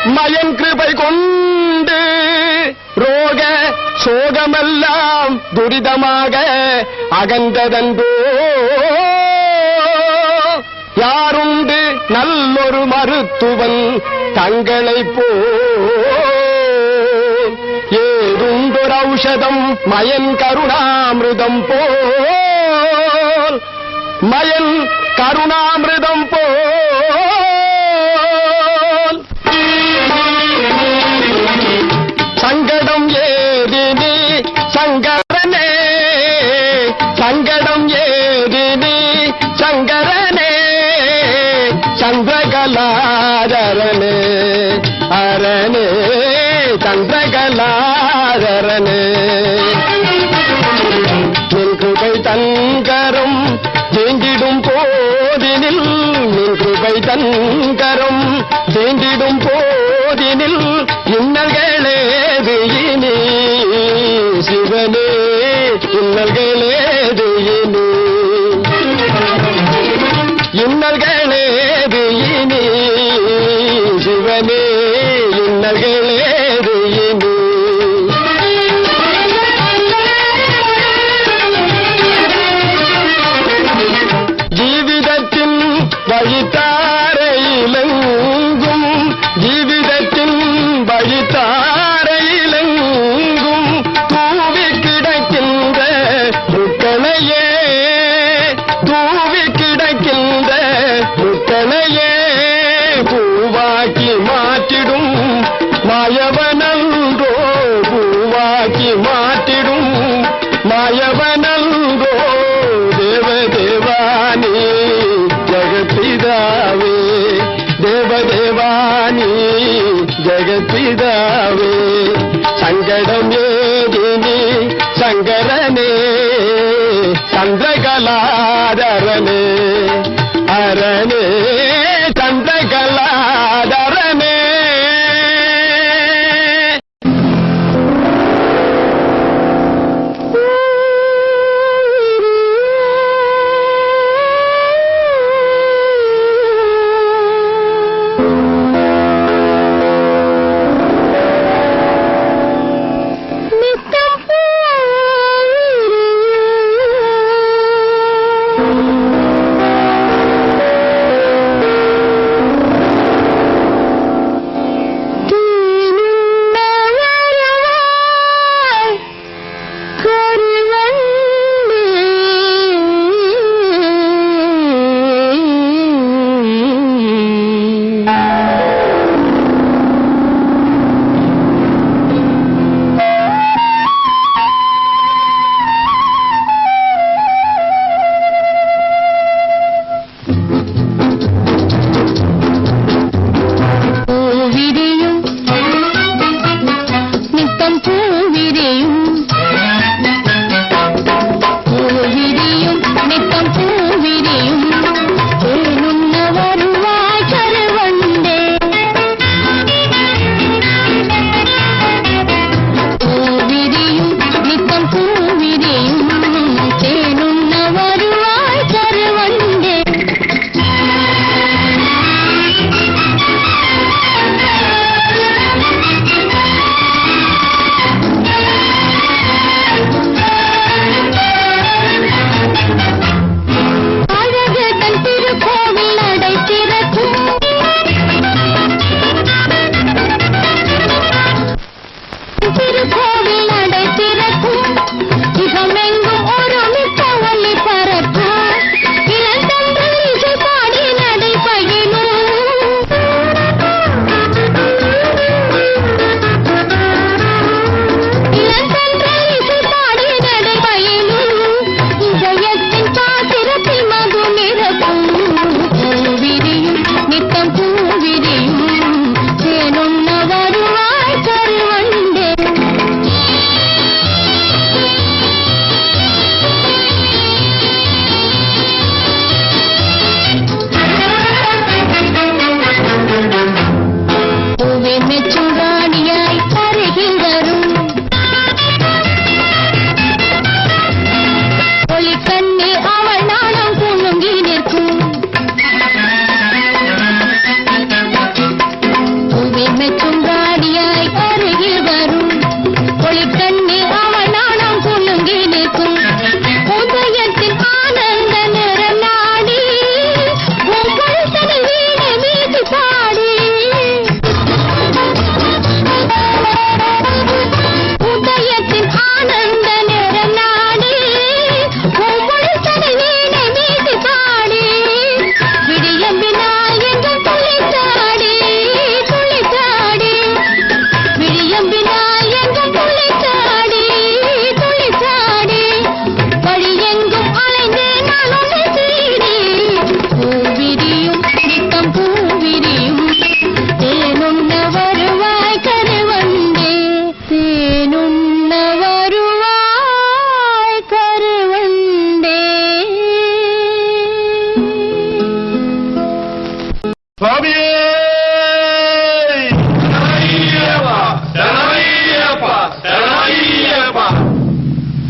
மயன் கிருபை கொண்டு ரோக சோகமெல்லாம் துரிதமாக அகன்றதன்றோ யாருண்டு நல்லொரு மருத்துவன் தங்களை போ ஏதுண்டொரு ஔஷதம் மயன் கருணாமிருதம் போல் மயன் கருணாமிருதம் போல் சங்கடம் ஏதினி சங்கரனே சங்கடம் ஏதினி சங்கரனே சந்திரகலாதரனே அரனே சந்திரகலாதரனே நின் கிருபை தன்கரம் தீண்டிடும் போதினில் நின் கிருபை தன்கரம் தீண்டிடும் போதினில் இன்னல்களேது இனி சிவனே இன்னல்களேது இனி இன்னல்களேது இனி சிவனே இன்னல்களேது இனி ஜீவிதத்தின் வழித்தாரையிலெங்கும் ஜீவிதத்தின் வழித்தாரையிலெங்கும் தூவி கிடக்கின்ற முக்களையே தூவி கிடக்கின்ற முக்களையே பூவாக்கி மாற்றிடும் மாயவனன்றோ பூவாக்கி மாற்றிடும் மாயவனன்றோ தேவதேவானி ஜெகத்பிதாவே தேவதேவானி ஜெகத்பிதாவே சங்கடம் ஏதினி சங்கரனே சந்திரகலாதரனே அரனே சந்திரகலாதரனே சுவாமியே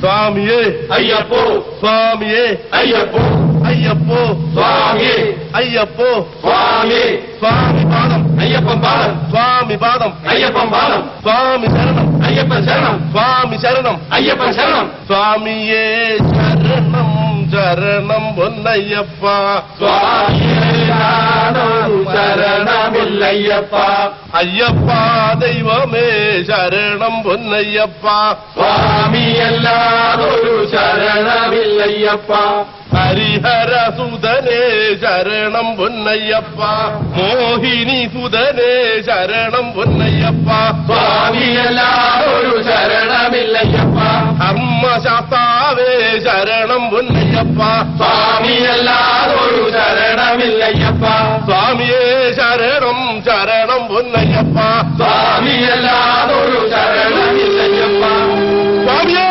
சுவாமியே ஐயப்போ சுவாமியே ஐயப்போ ஐயப்போ சுவாமியே ஐயப்போ சுவாமியே சுவாமி பாதம் ஐயப்பன் பாதம் சுவாமி பாதம் ஐயப்பன் பாதம் சுவாமி சரணம் ஐயப்பன் சரணம் சுவாமி சரணம் ஐயப்பன் சரணம் சுவாமியே சரணம் சரணம் பொன்னையப்பா சுவாமியே சரணமில்லையப்பா ஐயப்பா தெய்வமே சரணம் பொன்னையப்பா சுவாமி எல்லாரொரு சரணமில்லையப்பா ஹரிஹர சுதனே சரணம் பொன்னையப்பா மோகினி சுதனே சரணம் பொன்னையப்பா சுவாமி எல்லாரொரு சரணமில்லையப்பா அம்ம சாஸ்தாவே சரணம் பொன்னையப்பா சுவாமி எல்லாரொரு சரணமில்லையப்பா சுவாமியே சரணம் சரணம் பொன்னையப்பா சுவாமி எல்லாரொரு சரணமில்லையப்பா சுவாமியே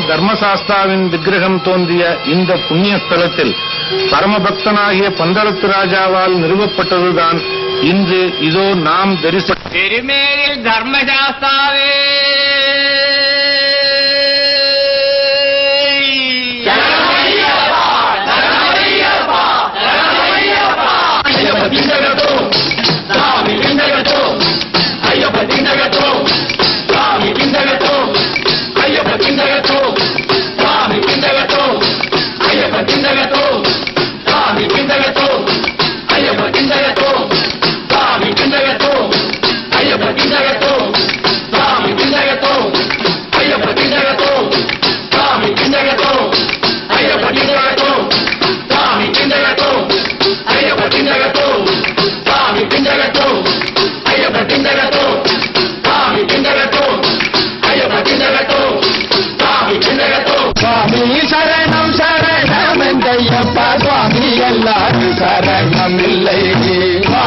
தர்மசாஸ்தாவின் விக்கிரகம் தோன்றிய இந்த புண்ணிய ஸ்தலத்தில் பரமபக்தனாகிய பந்தளத்து ராஜாவால் நிறுவப்பட்டதுதான் இன்று இதோ நாம் திருமேனில் தர்மசாஸ்தாவே சரணமில்லை சுவாமி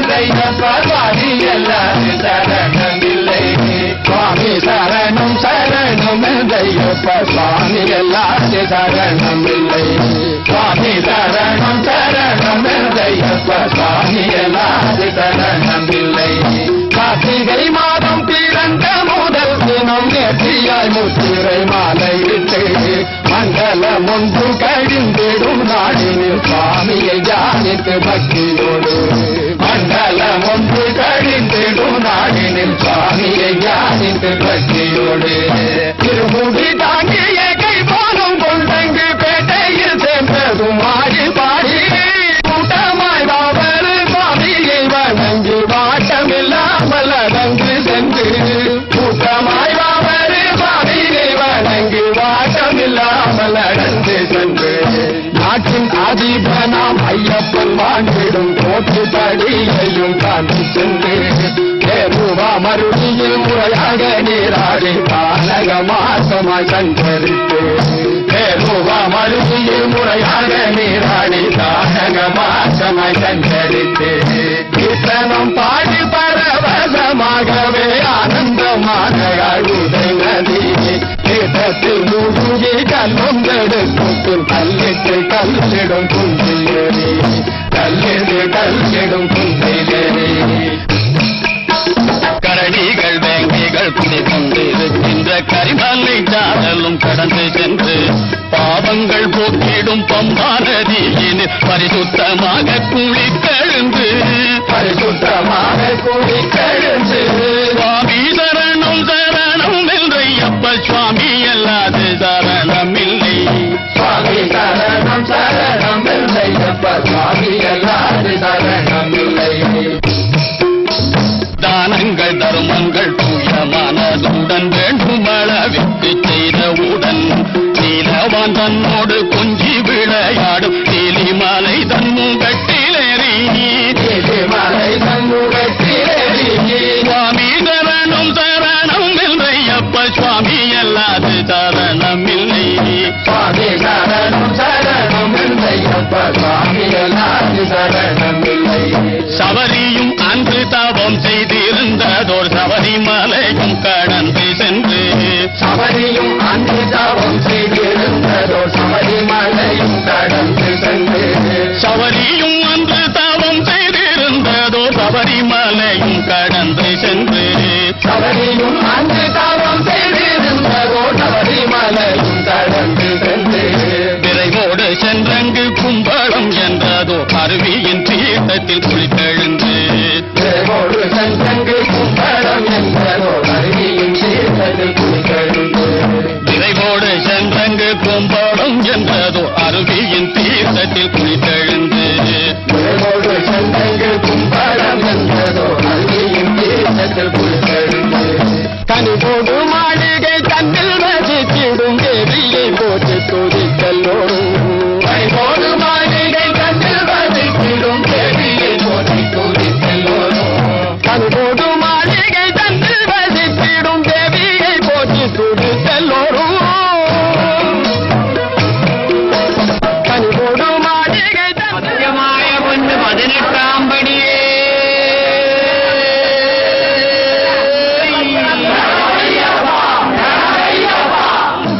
சரணம் சரணமில்லையப்பா சுவாமி எல்லாரும் சரணமில்லை சுவாமி சரணம் சரணமில்லையப்பா சுவாமி எல்லாரும் சரணமில்லை சுவாமி சரணம் சரணமில்லையப்பா சுவாமி எல்லாரும் சரணமில்லை கார்த்திகை மாதம் பிறந்த முதல் தினம் நெற்றியாய் முத்திரை மாலையிட்டு மங்களம் ஒன்று கழிந்திடும் நாளினில் சுவாமியை தியானித்து பக்தியோடு மங்களம் ஒன்று கழிந்திடும் நாளினில் சுவாமியை தியானித்து பக்தியோடு திருமுடி தாங்கிய கை போலும் கொண்டங்கு பேட்டையில் சேர்ந்ததும் ஆடி பாடி கூட்டமாய் வாவரு சுவாமியை வணங்கி வாட்டமில்லாமல் அடங்கு சென்று கூட்டமாய் வாவரு சுவாமியை வணங்கி வாட்டமில்லாமல் அடர்ந்து சென்று நாட்டின் அதிபனாம் ஐயப்பன் வாழ்ந்திடும் கோட்டு படியையும் தாண்டி சென்று தேருவா மறுபடியில் முறையாக நீராடி கானக மாசமாய் சஞ்சரித்து தேருவா மறுபடியில் முறையாக நீராடி கானக மாசமாய் சஞ்சரித்து கீர்த்தனம் பாடி பரவசமாகவே ஆனந்தமாக அழுதை நதி தீர்த்தத்தில் மூழ்கி கல்லொந்தெடுக்கும் கல்லிட்டு கல்லிடும் குந்திலேறி கல்லிட்டு கல்லிடும் குந்திலேறி கரடிகள் வேங்கைகள் குடிக்கொண்டு இருக்கின்ற கரிமலை ஜாடலும் கடந்து சென்று பாவங்கள் போக்கிடும் பம்பா நதியின் பரிசுத்தமாக குளித்தெழுந்து பரிசுத்தமாக குளித்தெழுந்து சுவாமி சரணம் சரணம் வென்றையப்ப சுவாமி எல்லாது சரணமில்லை சுவாமி சரணம் சரணம் வென்றையப்ப சுவாமி எல்லாது சரணமில்லை தானங்கள் தருமங்கள் தூய மனதுடன் வேண்டுமளவிற்கு செய்தவுடன் நீலவான் தன்னோடு கொஞ்சி விளையாடும் நீலிமலை தன்முகட்டிலேறி கும்படம் என்றதோ அருவியின் தீர்த்தத்தில் குளித்தெழுந்து தேவோடு சந்தங்கு கும்படம் என்பதோ அருவியின் தீர்த்தத்தில் குளித்தெழுந்து விரைவோடு சென்றங்கு கும்படம் என்றதோ அருவியின் தீர்த்தத்தில் குளித்தெழுந்து தேவோடு சந்தங்கு கும்படம் என்பதோ அருவியின் தீர்த்தத்தில் குளித்தெழுந்து கனிபோடு மாளிகை தன்னில் வசித்திடும் தேவியை போட்டு துதித்தல்லோடும் கைபோடு மாளிகை கண்ணில் வசித்திடும் தேவியை போற்றி துதித்தல்லோரும் கனிபோடு மாளிகை தன்னில் வசித்திடும் தேவியை போட்டு துதித்தல்லோரும் கனிபோடு மாளிகை சத்தியமாய ஒன்று 18ஆம் படியே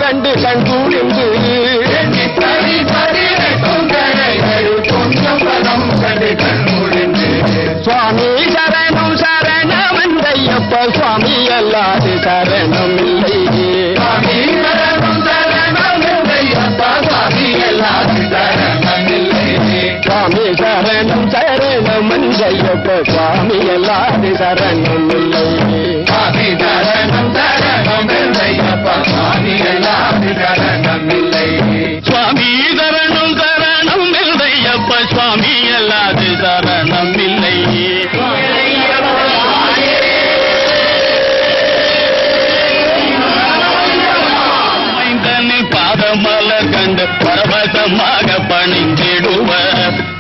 கண்டு கண்கூடிந்து சரி சரிக்கும் கரைகள் கொஞ்சம் பதம் கண்டு கண்முழிந்து சுவாமி சரணம் சரணமந்தையப்ப சுவாமி அல்லாது சரணம் இல்லை சுவாமி சரணம் சரணம் இல்லையப்பா சுவாமி எல்லாரும் சரணம் இல்லை சுவாமி சரணம் சரணமந்தையப்ப சுவாமி அல்லாது சரணம் இல்லை சுவாமி சரணம் சரணம் இல்லையப்பா சுவாமி எல்லாரும் சரணம் இல்லை சுவாமி சரணம் சரணம் இல்லையப்ப சுவாமி அல்லாது சரணம் இல்லை மைந்தனின் பாதமலர் கண்டு பரவசமாக பணிந்திடுவ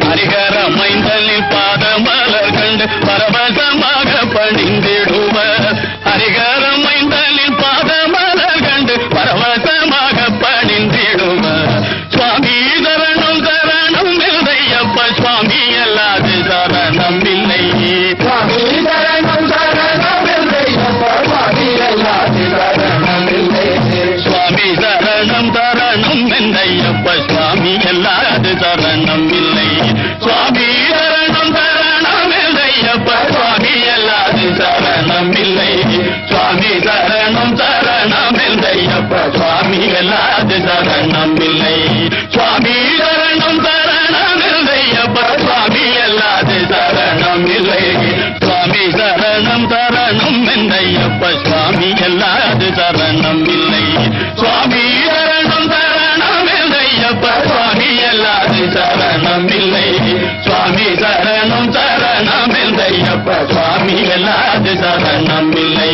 ஹரிஹர மைந்தனின் பாதமலர் கண்டு பரவசமாக பணிந்திடுவ ஹரிஹர மைந்தனின் பாதமலர் கண்டு பரவசமாக பணிந்திடுவ சுவாமி சரணம் சரணம் இல்லையப்ப சுவாமி அல்லாது சரணம் இல்லை சுவாமி சரணம் சரணம் இல்லையப்பா சுவாமி எல்லாரும் சரணம் இல்லை சுவாமி சரணம் சரணம் என்றையப்ப சுவாமி அல்லாது சரணம் இல்லை சுவாமி சரணம் சரணம் என்றையப்ப சுவாமி அல்லாது சரணம் இல்லை சுவாமி சரணம் சரணம் என்றையப்ப சுவாமி அல்லாது சரணம் இல்லை சுவாமி சரணம் சரணம் என்றையப்ப சுவாமி அல்லாது சரணம் இல்லை சுவாமி சரணம் சரணம் என்றையப்ப சுவாமி அல்லாது சரணம் இல்லை சுவாமி சரணம் சரணம் என்றையப்ப சுவாமி அல்லாது சரணம் இல்லை சுவாமி சரணம் சரணம் என்றையப்ப சுவாமி அல்லாது சரணம் இல்லை